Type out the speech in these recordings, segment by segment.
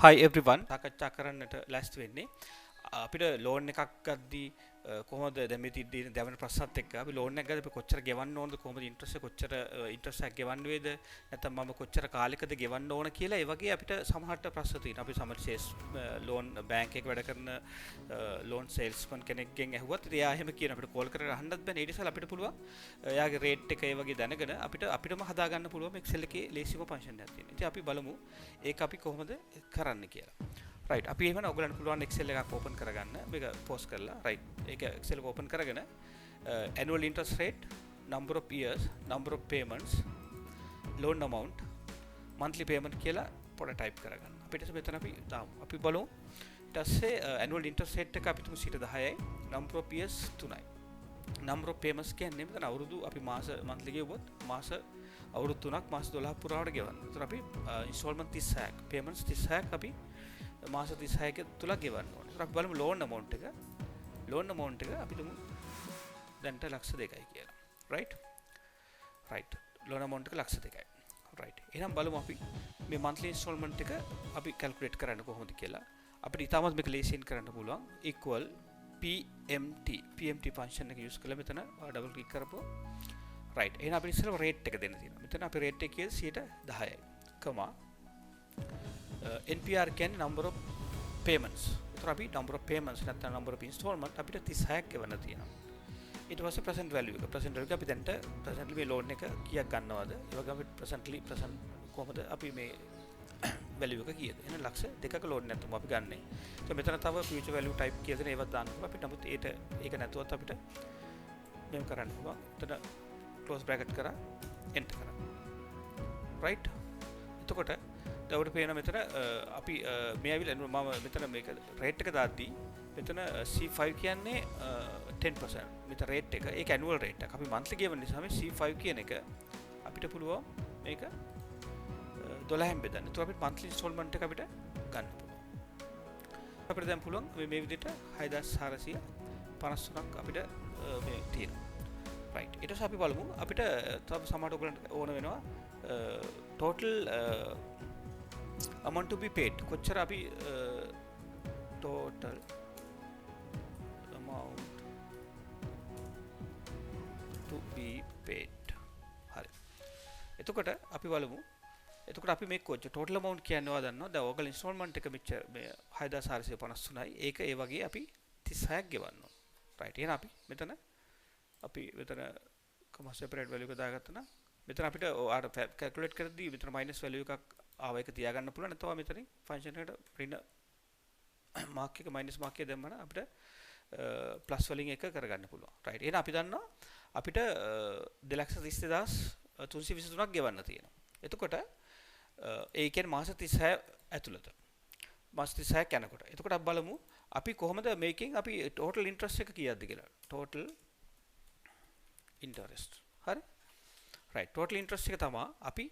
Hi everyone. සාකච්ඡා කරන්නට ලෑස්ති වෙන්නේ අපිට ලෝන් එකක් ගද්දී කොහොමද දැන් මේ තියෙන දැවෙන ප්‍රශ්නත් එක්ක අපි ලෝන් එකක් ගද්දී අපි කොච්චර ගෙවන්න ඕනද කොහොමද ඉන්ට්‍රස්ට් එක කොච්චර ඉන්ට්‍රස්ට් එකක් ගෙවන්න වේද නැත්නම් මම කොච්චර කාලයකද ගෙවන්න ඕන කියලා ඒ වගේ අපිට සමහරට ප්‍රශ්න තියෙනවා. අපි සමහර සේල්ස් ලෝන් බැංක් එකක වැඩ කරන ලෝන් සේල්ස්මන් කෙනෙක්ගෙන් ඇහුවත් ඉතින් එයා එහෙම කියන අපිට කෝල් කරලා අහන්නත් බෑ. ඊට ඉස්සෙල්ලා අපිට පුළුවන් එයාගේ රේට් එක ඒ වගේ දැනගෙන අපිටම හදා ගන්න පුළුවන් Excel එකේ ලේසිම ෆන්ක්ෂන් එකක් තියෙනවා. ඉතින් අපි බලමු ඒක අපි කොහොමද කරන්න කියලා. රයිට් අපි එහෙනම් ඔයගලන්ට පුළුවන් Excel එකක් ඕපන් කරගන්න මේක පෝස් කරලා රයිට් ඒක Excel එක ඕපන් කරගෙන annual interest rate number of years number of payments loan amount monthly payment කියලා පොඩ ටයිප් කරගන්න. අපිට මෙතන අපි බලමු ඊට පස්සේ annual interest rate එක අපි තුමු 10යි number of years 3යි number of payments කියන්නේ මෙතන අවුරුදු අපි මාස monthly ගෙවුවොත් මාස අවුරුදු 3ක් මාස 12ක් පුරාවට ගෙවන්න. ඒතර අපි installment 36ක් payments 36ක් අපි මාස 36ක තුල ගෙවන්න ඕනේ. ඒත් අපි බලමු loan amount එක. loan amount එක අපි තුමු දැන්ට ලක්ෂ 2යි කියලා. right? right. loan amount එක ලක්ෂ 2යි. right. එහෙනම් බලමු අපි මේ monthly installment එක අපි calculate කරන්න කොහොමද කියලා. අපිට ඊටමත් මේක ලේසියෙන් කරන්න පුළුවන්. equal PMT function එක use කරලා මෙතන double click කරපුවා. right. එහෙනම් අපිට ඉස්සෙල්ලා rate එක දෙන්න තියෙනවා. මෙතන අපි rate එක කියන්නේ 10යි. comma NPR කියන්නේ number of payments. ඒතර අපි number of payments නැත්නම් number of installment අපිට 36ක් ගෙවන්න තියෙනවා. ඊට පස්සේ present value එක. present value එක අපි දැන්ට presently මේ loan එක කීයක් ගන්නවද? ඒ වගේම අපි present කොහොමද අපි මේ value එක කීයද? එහෙනම් ලක්ෂ 2ක loan නැත්නම් අපි ගන්නෙ. ඒක මෙතන තව future value type කියලා දෙන ඒවත් දාන්න පුළුවන්. අපිට නමුත් ඒක නැතුවත් අපිට මෙහෙම කරන්න පුළුවන්. එතන close bracket කරා enter කරා. right? එතකොට දැන් පේන මෙතන අපි මේ ඇවිල්ලා මම මෙතන මේක රේට් එක දාද්දී මෙතන C5 කියන්නේ 10%. මෙතන රේට් එක ඒක ඇනුවල් රේට් එක. අපි මන්ත්ලි ගෙවන නිසා මේ C5 කියන එක අපිට පුළුවන් මේක 12න් බෙදන්න. ඒත් අපිට මන්ත්ලි ඉන්ස්ටෝල්මන්ට් එක අපිට ගන්න පුළුවන්. අපිට දැන් පුළුවන් මේ විදිහට 6453ක් අපිට මේ තියෙනවා. right. ඊට පස්සේ අපි බලමු අපිට තව සමහර ඔයගලන්ට ඕන වෙනවා total amount to be paid කොච්චර අපි total amount to be paid හරි එතකොට අපි බලමු එතකොට අපි මේ කොච්චර total amount කියනවා දන්නවා දැන් ඔයගල installment එක මෙච්චර මේ 6453යි ඒක ඒ වගේ අපි 36ක් ගෙවන්න ඕන right එහෙනම් අපි මෙතන comma separate value එක දාගත්තා නම් මෙතන අපිට ආර calculate කරද්දී මෙතන minus value එකක් ආව එක තියාගන්න පුළුවන් නැත්නම් මෙතනින් ෆන්ක්ෂන් එකට ඍණ මාක් එක මයිනස් මාක් එක දැම්මම අපිට ප්ලස් වලින් එක කරගන්න පුළුවන්. රයිට්. එහෙනම් අපි දන්නවා අපිට 230323ක් ගෙවන්න තියෙනවා. එතකොට ඒ කියන්නේ මාස 36 ඇතුළත. මාස 36ක් යනකොට. එතකොට අපි බලමු අපි කොහොමද මේකෙන් අපි total interest එක කීයක්ද කියලා. total interest. හරි? right. total interest එක තමයි අපි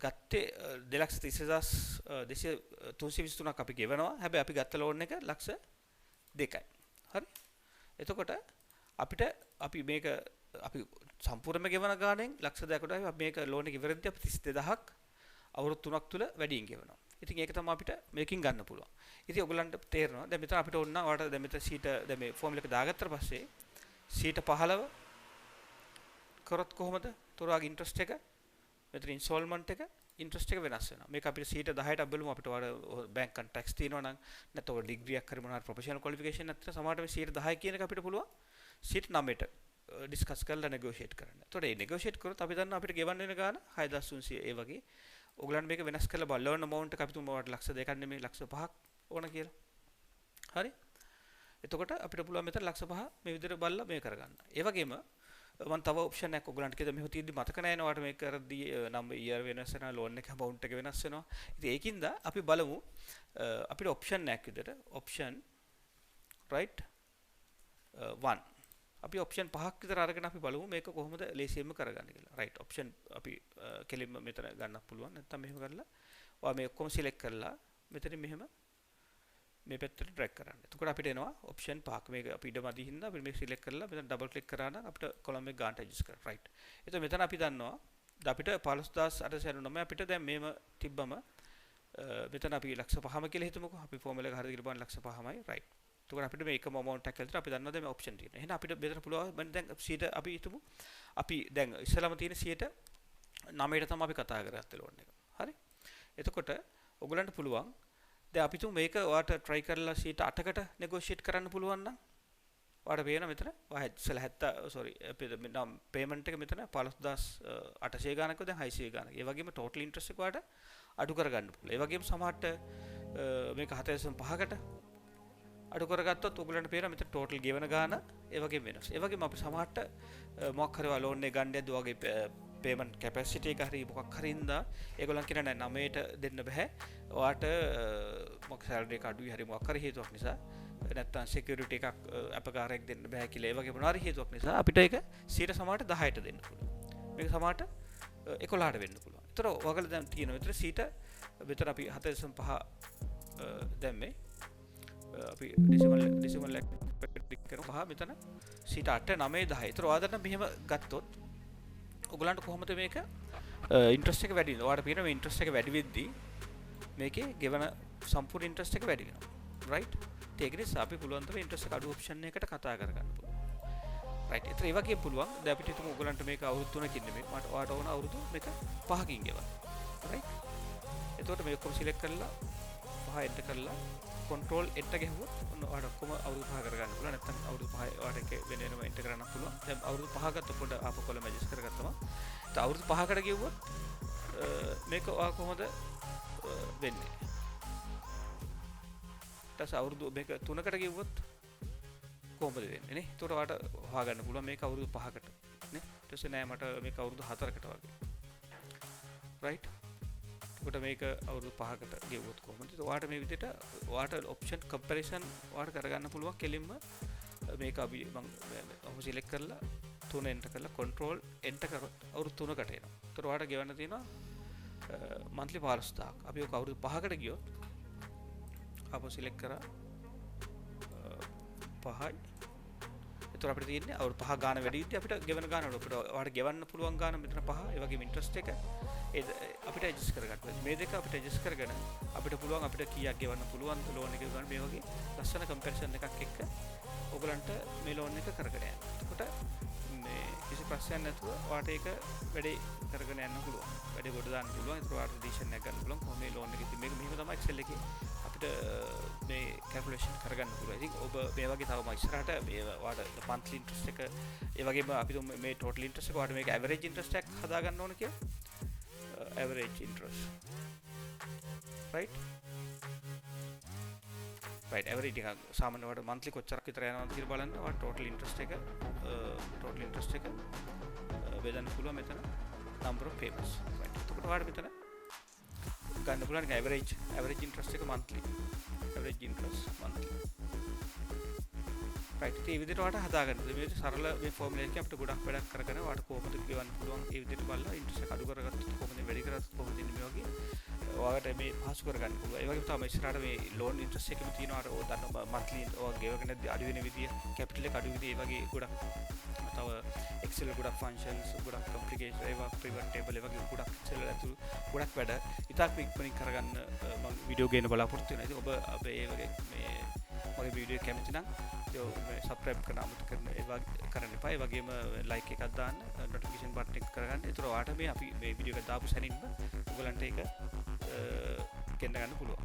ගත්තේ 230323ක් අපි ගෙවනවා. හැබැයි අපි ගත්ත ලෝන් එක ලක්ෂ 2යි. හරි? එතකොට අපිට අපි මේක අපි සම්පූර්ණයෙන්ම ගෙවන ගාණෙන් ලක්ෂ 2කට අපි මේක ලෝන් එක ඉවරෙද්දී අපි 32000ක් අවුරුදු 3ක් තුල වැඩියෙන් ගෙවනවා. ඉතින් ඒක තමයි අපිට මේකෙන් ගන්න පුළුවන්. ඉතින් ඔයගලන්ට තේරෙනවා. දැන් මෙතන අපිට ඕන නම් ඔයාලට දැන් මෙතන සීට දැන් මේ ෆෝමියුලා එක දාගත්තට පස්සේ සීට 15 කරොත් කොහොමද? තොරාගේ ඉන්ට්‍රස්ට් එක මෙතන ඉන්ස්ටෝල්මන්ට් එක ඉන්ට්‍රස්ට් එක වෙනස් වෙනවා. මේක අපිට 10ට අපි බලමු අපිට බැංක් කන්ටැක්ට්ස් තියෙනවා නම් නැත්නම් ඔය ඩිග්‍රියක් හරි මොනවා හරි ප්‍රොෆෙෂනල් ක්වොලිෆිකේෂන් නැත්නම් සමහරට මේ 10 කියන එක අපිට පුළුවන් 9ට ඩිස්කස් කරලා නෙගෝෂিয়েට් කරන්න. එතකොට මේ නෙගෝෂিয়েට් කරොත් අපි දන්නවා අපිට ගෙවන්න වෙන ගාණ 6300 ඒ වගේ. ඔයගලන්ට මේක වෙනස් කරලා බලන්න ලෝන් amount එක අපි තුමු ලක්ෂ 2ක් නෙමෙයි ලක්ෂ 5ක් ඕන කියලා. හරි? එතකොට අපිට පුළුවන් මෙතන ලක්ෂ 5 මේ විදිහට බලලා මේ කරගන්න. ඒ වගේම මම තව ඔප්ෂන් එකක් ඔයගලන්ට කියද මෙහෙම තියෙද්දි මතක නැහැ නේද ඔයාලට මේක කරද්දී නම් ඉයර් වෙනස් වෙනවා ලෝන් එක amount එක වෙනස් වෙනවා. ඉතින් ඒකින්ද අපි බලමු අපිට ඔප්ෂන් එකක් විදිහට ඔප්ෂන් right 1 අපි ඔප්ෂන් පහක් විතර අරගෙන අපි බලමු මේක කොහොමද ලේසියෙන්ම කරගන්නේ කියලා. right ඔප්ෂන් අපි කෙලින්ම මෙතන ගන්නත් පුළුවන් නැත්නම් මෙහෙම කරලා ඔයා මේ ඔක්කොම සිලෙක්ට් කරලා මෙතනින් මෙහෙම මේ පැත්තට ඩ්‍රැග් කරන්න. එතකොට අපිට එනවා ඔප්ෂන් පහක්. මේක අපි ඉඩමදි හින්දා අපි මේක සිලෙක්ට් කරලා මෙතන ඩබල් ක්ලික් කරා නම් අපිට කොලම් එක ගානට ඇඩ්ජස්ට් කරන්න. right. එතකොට මෙතන අපි දන්නවා අපිට 15809 අපිට දැන් මේම තිබ්බම මෙතන අපි ලක්ෂ 5ම කියලා හිතමුකෝ. අපි ෆෝමියුලා එක හරියට ගිහලා බලන්න ලක්ෂ 5මයි right. එතකොට අපිට මේකම amount එකක් කියලා අපි දන්නවද මේ option තියෙන. එහෙනම් අපිට මෙතන පුළුවන් දැන් 100 අපි හිතමු. අපි දැන් ඉස්සලම තියෙන 9ට තමයි අපි කතා කරගත්තේ ලෝන් එක. හරි. එතකොට ඔයගලන්ට පුළුවන් දැන් අපි තුමු මේක ඔයාට try කරලා 8කට negotiate කරන්න පුළුවන් නම් ඔයාට පේන මෙතන ඔයා ඉස්සලා 70 sorry නම් payment එක මෙතන 15800 ගානක දැන් 600 ගානක. ඒ වගේම total interest එක ඔයාට අඩු කරගන්න පුළුවන්. ඒ වගේම සමහරට මේක 7.5කට අඩු කරගත්තොත් ඔයගලන්ට පේන මෙතන total ගෙවන ගාන ඒ වගේම වෙනස්. ඒ වගේම අපි සමහරට මොකක් හරි ලෝන් එක ගන්න යද්දී වගේ payment capacity එක හරි මොකක් හරි ඉඳලා ඒගොල්ලන් කියන නෑ 9ට දෙන්න බෑ. ඔයාට මොකක් salary එක අඩුයි හරි මොකක් හරි හේතුවක් නිසා නැත්තම් security එකක් අපකාරයක් දෙන්න බෑ කියලා ඒ වගේ මොනවා හරි හේතුවක් නිසා අපිට ඒක 100ට සමහරට 10ට දෙන්න පුළුවන්. මේක සමහරට 11ට වෙන්න පුළුවන්. ඒතර ඔයගොල්ලෝ දැන් තියෙනවා මෙතන සීට මෙතන අපි 7.5 දැම්මේ අපි ඩෙසිමල් එක කරපුවා මෙතන සීට 8 9 10. ඒතර ඔයාලට මෙහෙම ගත්තොත් ඔයගලන්ට කොහොමද මේක ඉන්ට්‍රස්ට් එක වැඩි වෙනවා. ඔයාලට පේනවා මේ ඉන්ට්‍රස්ට් එක වැඩි වෙද්දී මේකේ ගෙවන සම්පූර්ණ ඉන්ට්‍රස්ට් එක වැඩි වෙනවා. right? ඒක නිසා අපි පුළුවන් තරම් ඉන්ට්‍රස්ට් එක අඩු ඔප්ෂන් එකකට කතා කරගන්න පුළුවන්. right? ඒතර ඒ වගේ පුළුවන්. දැන් අපිට හිතමු ඔයගලන්ට මේක අවුරුදු 3කින් නෙමෙයි. මට ඔයාට ඕන අවුරුදු මේක 5කින් ගෙවන්න. right? එතකොට මේක ඔක්කොම සිලෙක්ට් කරලා 5 එන්ටර් කරලා control එන්ටර් ගැහුවොත් ඔන්න ඔයාට ඔක්කොම අවුරුදු 5 කරගන්න පුළුවන්. නැත්නම් අවුරුදු 5 ඔයාට එක වෙන වෙනම එන්ටර් කරන්න පුළුවන්. දැන් අවුරුදු 5 ගත්ත පොඩ ආපහු කොලම ඇඩ්ජස්ට් කරගත්තම. ඒත් අවුරුදු 5කට ගෙවුවොත් මේක ඔයා කොහොමද වෙන්නේ? ඊට අවුරුදු මේක 3කට ගෙවුවොත් කොහොමද වෙන්නේ නේ? ඒතකොට ඔයාට හොයාගන්න පුළුවන් මේක අවුරුදු 5කට නේ. ඊට පස්සේ නෑ මට මේක අවුරුදු 4කට වගේ. right? කොට මේක අවුරුදු 5කට ගෙවුවොත් කොහොමද? ඔයාට මේ විදිහට ඔයාට option comparison ඔයාට කරගන්න පුළුවන් කෙලින්ම මේක අපි මම select කරලා 3 enter කරලා control enter කරොත් අවුරුදු 3කට එනවා. ඒතර ඔයාට ගෙවන්න තියෙනවා monthly 15000ක්. අපි ඔක අවුරුදු 5කට ගියොත් අපෝ select කරා 5යි. ඒතර අපිට තියෙන්නේ අවුරුදු 5 ගාන වැඩි ඉද්දි අපිට ගෙවන ගාන අපිට ඔයාට ගෙවන්න පුළුවන් ගාන මෙතන 5. ඒ වගේම interest එක අපිට ඇඩ්ජස්ට් කරගන්න. මේ දෙක අපිට ඇඩ්ජස්ට් කරගෙන අපිට පුළුවන් අපිට කීයක් ගෙවන්න පුළුවන්ද ලෝන් එක ගන්න මේ වගේ ලස්සන කම්පැරිසන් එකක් එක්ක ඔයගලන්ට මේ ලෝන් එක කරගෙන යන්න. එතකොට මේ කිසි ප්‍රශ්නයක් නැතුව ඔයාට ඒක වැඩේ කරගෙන යන්න පුළුවන්. වැඩේ ගොඩ දාන්න පුළුවන්. ඒතර ඔයාට ඩිසිෂන් එකක් ගන්න පුළුවන් කොහොම මේ ලෝන් එක ඉතින් මේක මෙහෙම තමයි Excel එකේ අපිට මේ කැල්කියුලේෂන් කරගන්න පුළුවන්. ඉතින් ඔබ මේ වගේ තවම ඉස්සරහට මේ ඔයාට monthly interest එක ඒ වගේම අපි මේ total interest එක ඔයාට මේක average interest එකක් හදා ගන්න ඕන කියලා average interest right average එක සාමාන්‍ය වට monthly කොච්චරක් විතර යනවද කියලා බලන්න ඔයාට total interest එක බෙදන්න පුළුවන් මෙතන number of payments right එතකොට ඔයාට මෙතන ගන්න පුළුවන් average interest එක monthly average interest monthly right ඒ විදිහට ඔයාට හදාගන්න. මේ විදිහට සරල මේ ෆෝමියුලා එකේ අපිට ගොඩක් වැඩක් කරගෙන ඔයාට කොහොමද ගෙවන්න පුළුවන් ඒ විදිහට බලලා ඉන්ට්‍රස්ට් එක අඩු කරගත්තොත් කොහොමද වැඩි කරගත්තොත් කොහොමද ඉන්නේ මේ වගේ ඔයාලට මේ පහසු කරගන්න පුළුවන්. ඒ වගේම තමයි ඉස්සරහට මේ ලෝන් ඉන්ට්‍රස්ට් එකෙම තියෙනවා අර ඔය දන්න monthly ඔයා ගෙවගෙන අඩු වෙන විදිය capital එක අඩු විදිය ඒ වගේ ගොඩක් තව Excel ගොඩක් functions ගොඩක් complication ඒවා pivot table ඒ වගේ ගොඩක් Excel ඇතුළු ගොඩක් වැඩ ඉතාලි ඉක්මනින් කරගන්න මම වීඩියෝ ගේන බලාපොරොත්තු වෙනවා. ඉතින් ඔබ අපේ ඒ වගේ මේ මගේ වීඩියෝ කැමති නම් subscribe කරන්න අමතක කරන්න එපා. ඒ වගේම like එකක් දාන්න notification button එක කරගන්න. ඒතර ඔයාට මේ අපි මේ වීඩියෝ එක දාපු සැනින්ම ඔයගලන්ට ඒක ගෙන්න ගන්න පුළුවන්.